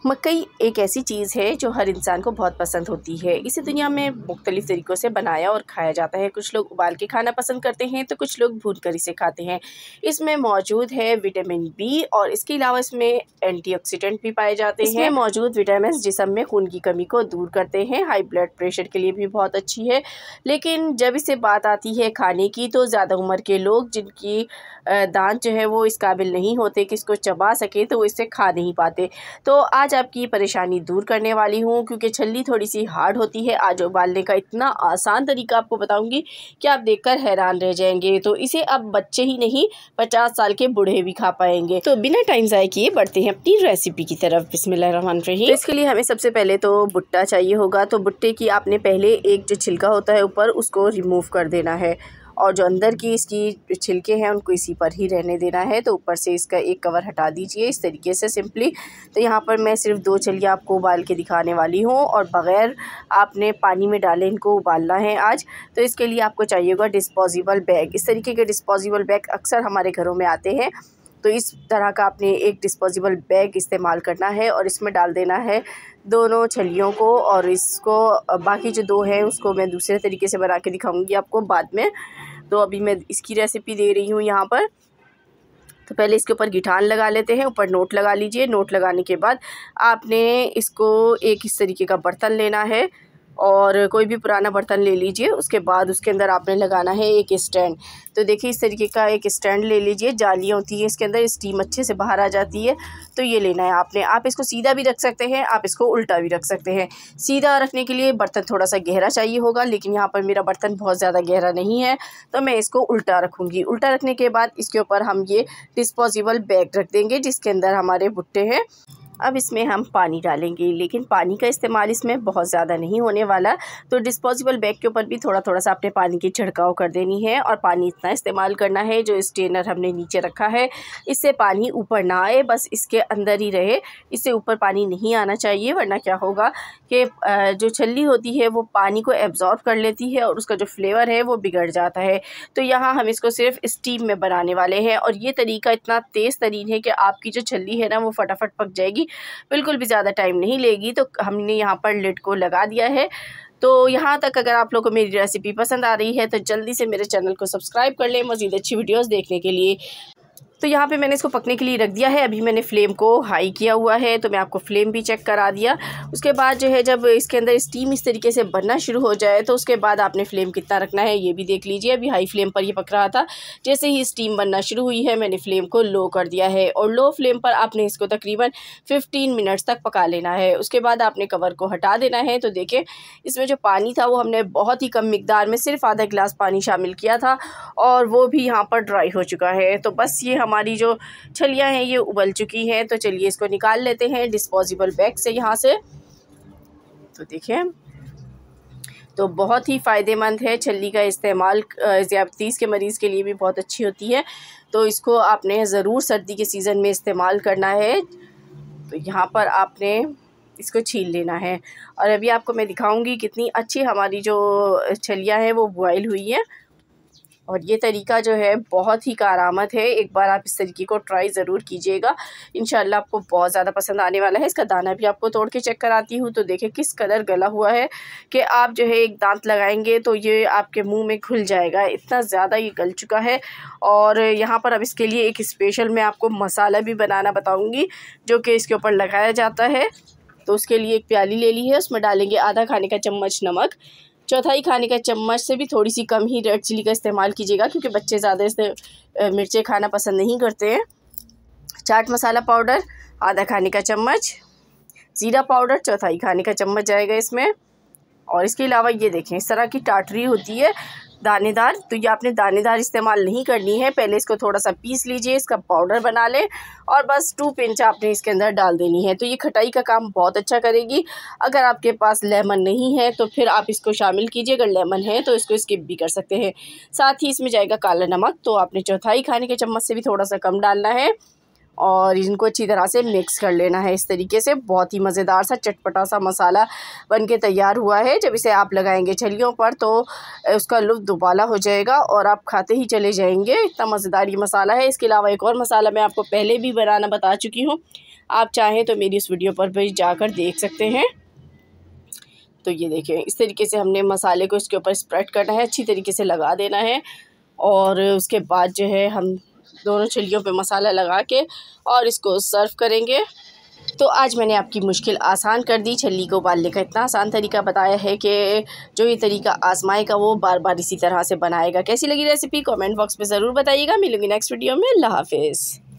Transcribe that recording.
मकई एक ऐसी चीज़ है जो हर इंसान को बहुत पसंद होती है। इसे दुनिया में मुख्तलिफ़ तरीक़ों से बनाया और खाया जाता है। कुछ लोग उबाल के खाना पसंद करते हैं तो कुछ लोग भून कर इसे खाते हैं। इसमें मौजूद है विटामिन बी और इसके अलावा इसमें एंटीऑक्सीडेंट भी पाए जाते हैं। इसमें मौजूद विटामिन जिस्म में खून की कमी को दूर करते हैं। हाई ब्लड प्रेशर के लिए भी बहुत अच्छी है। लेकिन जब इसे बात आती है खाने की तो ज़्यादा उम्र के लोग जिनकी दांत जो है वो इस काबिल नहीं होते कि इसको चबा सके तो वो इसे खा नहीं पाते। तो आज आपकी परेशानी दूर करने वाली हूँ क्योंकि छल्ली थोड़ी सी हार्ड होती है। आज उबालने का इतना आसान तरीका आपको बताऊंगी कि आप देखकर हैरान रह जाएंगे। तो इसे अब बच्चे ही नहीं 50 साल के बूढ़े भी खा पाएंगे। तो बिना टाइम ज़ाय किए बढ़ते हैं अपनी रेसिपी की तरफ। बिस्मिल्लाहिर्रहमानिर्रहीम। तो इसके लिए हमें सबसे पहले तो भुट्टा चाहिए होगा। तो भुट्टे की आपने पहले एक जो छिलका होता है ऊपर उसको रिमूव कर देना है और जो अंदर की इसकी छिलके हैं उनको इसी पर ही रहने देना है। तो ऊपर से इसका एक कवर हटा दीजिए इस तरीके से सिंपली। तो यहाँ पर मैं सिर्फ 2 छलियाँ आपको उबाल के दिखाने वाली हूँ और बग़ैर आपने पानी में डाले इनको उबालना है आज। तो इसके लिए आपको चाहिए होगा डिस्पोजेबल बैग। इस तरीके के डिस्पोजेबल बैग अक्सर हमारे घरों में आते हैं। तो इस तरह का आपने एक डिस्पोजेबल बैग इस्तेमाल करना है और इसमें डाल देना है दोनों छलियों को। और इसको बाकी जो 2 हैं उसको मैं दूसरे तरीके से बना के दिखाऊंगी आपको बाद में। तो अभी मैं इसकी रेसिपी दे रही हूँ यहाँ पर। तो पहले इसके ऊपर गिठान लगा लेते हैं, ऊपर नोट लगा लीजिए। नोट लगाने के बाद आपने इसको एक इस तरीके का बर्तन लेना है और कोई भी पुराना बर्तन ले लीजिए। उसके बाद उसके अंदर आपने लगाना है एक स्टैंड। तो देखिए इस तरीके का एक स्टैंड ले लीजिए। जालियाँ होती है इसके अंदर, स्टीम अच्छे से बाहर आ जाती है। तो ये लेना है आपने। आप इसको सीधा भी रख सकते हैं, आप इसको उल्टा भी रख सकते हैं। सीधा रखने के लिए बर्तन थोड़ा सा गहरा चाहिए होगा, लेकिन यहाँ पर मेरा बर्तन बहुत ज़्यादा गहरा नहीं है तो मैं इसको उल्टा रखूँगी। उल्टा रखने के बाद इसके ऊपर हम ये डिस्पोजेबल बैग रख देंगे जिसके अंदर हमारे भुट्टे हैं। अब इसमें हम पानी डालेंगे, लेकिन पानी का इस्तेमाल इसमें बहुत ज़्यादा नहीं होने वाला। तो डिस्पोजेबल बैग के ऊपर भी थोड़ा थोड़ा सा आपने पानी की छिड़काव कर देनी है और पानी इतना इस्तेमाल करना है जो स्ट्रेनर हमने नीचे रखा है इससे पानी ऊपर ना आए, बस इसके अंदर ही रहे। इससे ऊपर पानी नहीं आना चाहिए, वरना क्या होगा कि जो छल्ली होती है वो पानी को एब्जॉर्ब कर लेती है और उसका जो फ्लेवर है वो बिगड़ जाता है। तो यहाँ हम इसको सिर्फ स्टीम में बनाने वाले हैं और ये तरीका इतना तेज़ तरीन है कि आपकी जो छल्ली है ना वो फटाफट पक जाएगी, बिल्कुल भी ज़्यादा टाइम नहीं लेगी। तो हमने यहाँ पर लिड को लगा दिया है। तो यहाँ तक अगर आप लोगों को मेरी रेसिपी पसंद आ रही है तो जल्दी से मेरे चैनल को सब्सक्राइब कर लें मज़ीद अच्छी वीडियोस देखने के लिए। तो यहाँ पे मैंने इसको पकने के लिए रख दिया है। अभी मैंने फ्लेम को हाई किया हुआ है तो मैं आपको फ्लेम भी चेक करा दिया। उसके बाद जो है जब इसके अंदर स्टीम इस तरीके से बनना शुरू हो जाए तो उसके बाद आपने फ्लेम कितना रखना है ये भी देख लीजिए। अभी हाई फ्लेम पर ये पक रहा था, जैसे ही स्टीम बनना शुरू हुई है मैंने फ्लेम को लो कर दिया है और लो फ्लेम पर आपने इसको तकरीबन 15 मिनट्स तक पका लेना है। उसके बाद आपने कवर को हटा देना है। तो देखें इसमें जो पानी था वो हमने बहुत ही कम मिकदार में सिर्फ आधा गिलास पानी शामिल किया था और वो भी यहाँ पर ड्राई हो चुका है। तो बस ये हमारी जो छलियाँ हैं ये उबल चुकी हैं। तो चलिए इसको निकाल लेते हैं डिस्पोजेबल बैग से यहाँ से। तो देखें तो बहुत ही फ़ायदेमंद है छल्ली का इस्तेमाल, ज़ियाबतीस के मरीज़ के लिए भी बहुत अच्छी होती है। तो इसको आपने ज़रूर सर्दी के सीज़न में इस्तेमाल करना है। तो यहाँ पर आपने इसको छील लेना है और अभी आपको मैं दिखाऊंगी कितनी अच्छी हमारी जो छलियाँ हैं वो बॉयल हुई है। और ये तरीका जो है बहुत ही कारआमद है। एक बार आप इस तरीके को ट्राई ज़रूर कीजिएगा, इंशाल्लाह आपको बहुत ज़्यादा पसंद आने वाला है। इसका दाना भी आपको तोड़ के चेक कराती हूँ। तो देखें किस कदर गला हुआ है कि आप जो है एक दांत लगाएंगे तो ये आपके मुंह में घुल जाएगा, इतना ज़्यादा ये गल चुका है। और यहाँ पर अब इसके लिए एक स्पेशल मैं आपको मसाला भी बनाना बताऊँगी जो कि इसके ऊपर लगाया जाता है। तो उसके लिए एक प्याली ले ली है, उसमें डालेंगे आधा खाने का चम्मच नमक, चौथाई खाने का चम्मच से भी थोड़ी सी कम ही रेड चिली का इस्तेमाल कीजिएगा क्योंकि बच्चे ज़्यादा इससे मिर्चें खाना पसंद नहीं करते हैं। चाट मसाला पाउडर आधा खाने का चम्मच, ज़ीरा पाउडर चौथाई खाने का चम्मच जाएगा इसमें। और इसके अलावा ये देखें इस तरह की टाटरी होती है दानेदार, तो ये आपने दानेदार इस्तेमाल नहीं करनी है। पहले इसको थोड़ा सा पीस लीजिए, इसका पाउडर बना लें और बस 2 पिंच आपने इसके अंदर डाल देनी है। तो ये खटाई का काम बहुत अच्छा करेगी। अगर आपके पास लेमन नहीं है तो फिर आप इसको शामिल कीजिए, अगर लेमन है तो इसको स्किप भी कर सकते हैं। साथ ही इसमें जाएगा काला नमक, तो आपने चौथाई खाने के चम्मच से भी थोड़ा सा कम डालना है और इनको अच्छी तरह से मिक्स कर लेना है। इस तरीके से बहुत ही मज़ेदार सा चटपटा सा मसाला बनके तैयार हुआ है। जब इसे आप लगाएंगे छलियों पर तो उसका लुत्फ़ दुबाला हो जाएगा और आप खाते ही चले जाएंगे, इतना मज़ेदार ये मसाला है। इसके अलावा एक और मसाला मैं आपको पहले भी बनाना बता चुकी हूँ, आप चाहें तो मेरी इस वीडियो पर भी जाकर देख सकते हैं। तो ये देखिए, इस तरीके से हमने मसाले को इसके ऊपर स्प्रेड करना है, अच्छी तरीके से लगा देना है। और उसके बाद जो है हम दोनों छलियों पे मसाला लगा के और इसको सर्व करेंगे। तो आज मैंने आपकी मुश्किल आसान कर दी। छल्ली को उबालने का इतना आसान तरीका बताया है कि जो ये तरीका आजमाएगा वो बार बार इसी तरह से बनाएगा। कैसी लगी रेसिपी कमेंट बॉक्स में ज़रूर बताइएगा। मिलूंगी नेक्स्ट वीडियो में। अल्लाह हाफिज़।